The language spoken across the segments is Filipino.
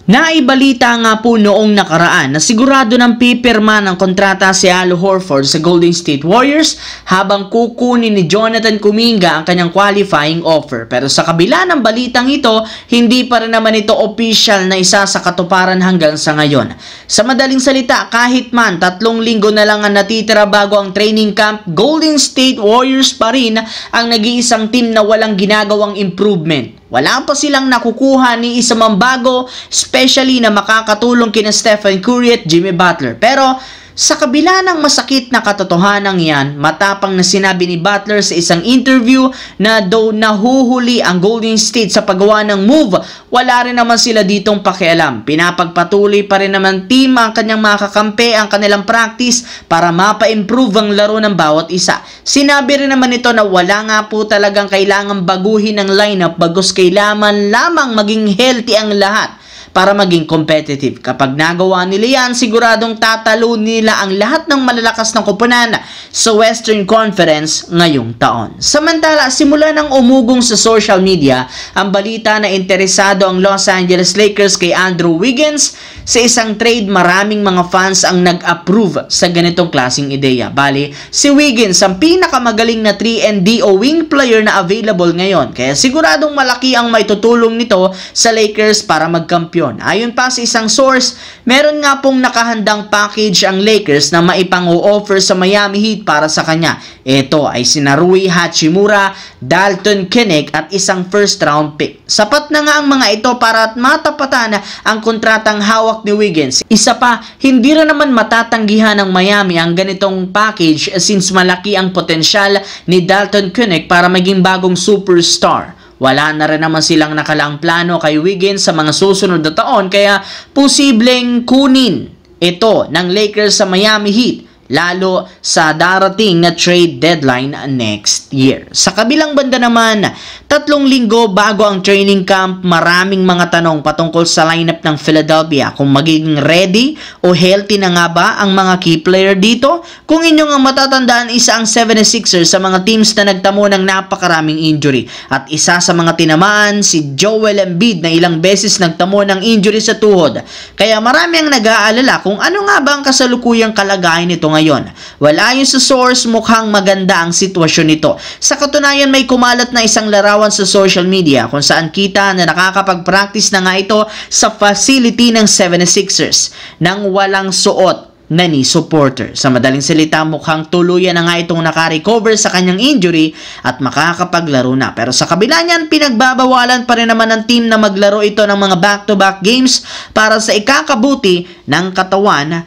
Naibalita nga po noong nakaraan na sigurado ng pipirma ng kontrata si Al Horford sa Golden State Warriors habang kukunin ni Jonathan Kuminga ang kanyang qualifying offer. Pero sa kabila ng balitang ito, hindi pa rin naman ito official na isa sa katuparan hanggang sa ngayon. Sa madaling salita, kahit man 3 linggo na lang ang natitira bago ang training camp, Golden State Warriors pa rin ang nag-iisang team na walang ginagawang improvement. Wala pa silang nakukuha ni isa mang bago, especially na makakatulong kina Stephen Curry at Jimmy Butler. Pero sa kabila ng masakit na katotohanan yan, matapang na sinabi ni Butler sa isang interview na daw nahuhuli ang Golden State sa paggawa ng move, wala rin naman sila ditong pakialam. Pinapagpatuloy pa rin naman team ang kanyang mga kakampi, ang kanilang practice para mapa-improve ang laro ng bawat isa. Sinabi rin naman ito na wala nga po talagang kailangang baguhin ang lineup, bagos kailangan lamang maging healthy ang lahat para maging competitive. Kapag nagawa nila yan, siguradong tatalo nila ang lahat ng malalakas na koponan sa Western Conference ngayong taon. Samantala, simula nang umugong sa social media ang balita na interesado ang Los Angeles Lakers kay Andrew Wiggins sa isang trade, maraming mga fans ang nag-approve sa ganitong klaseng ideya. Bali, si Wiggins ang pinakamagaling na 3-and-D o wing player na available ngayon. Kaya siguradong malaki ang maitutulong nito sa Lakers para magkampiyon. Ayon pa sa isang source, meron nga pong nakahandang package ang Lakers na maipang-o-offer sa Miami Heat para sa kanya. Ito ay sina Rui Hachimura, Dalton Keunig at isang first round pick. Sapat na nga ang mga ito para matapatan ang kontratang hawak ni Wiggins. Isa pa, hindi rin naman matatanggihan ng Miami ang ganitong package since malaki ang potensyal ni Dalton Keunig para maging bagong superstar. Wala na rin naman silang nakalaang plano kay Wiggins sa mga susunod na taon, kaya posibleng kunin ito ng Lakers sa Miami Heat lalo sa darating na trade deadline next year. Sa kabilang banda naman, 3 linggo bago ang training camp, maraming mga tanong patungkol sa lineup ng Philadelphia kung magiging ready o healthy na nga ba ang mga key player dito. Kung inyong matatandaan, isa ang 76ers sa mga teams na nagtamo ng napakaraming injury at isa sa mga tinamaan si Joel Embiid na ilang beses nagtamo ng injury sa tuhod. Kaya marami ang nag-aalala kung ano nga ba ang kasalukuyang kalagayan nito ngayon. Wala yung sa source, mukhang maganda ang sitwasyon nito. Sa katunayan, may kumalat na isang larawan sa social media kung saan kita na nakakapag-practice na nga ito sa facility ng 76ers nang walang suot na knee supporter. Sa madaling salita, mukhang tuluyan na nga itong naka-recover sa kanyang injury at makakapaglaro na. Pero sa kabila niyan, pinagbabawalan pa rin naman ng team na maglaro ito ng mga back-to-back games para sa ikakabuti ng katawan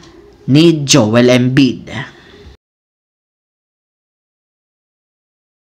ni Joel Embiid.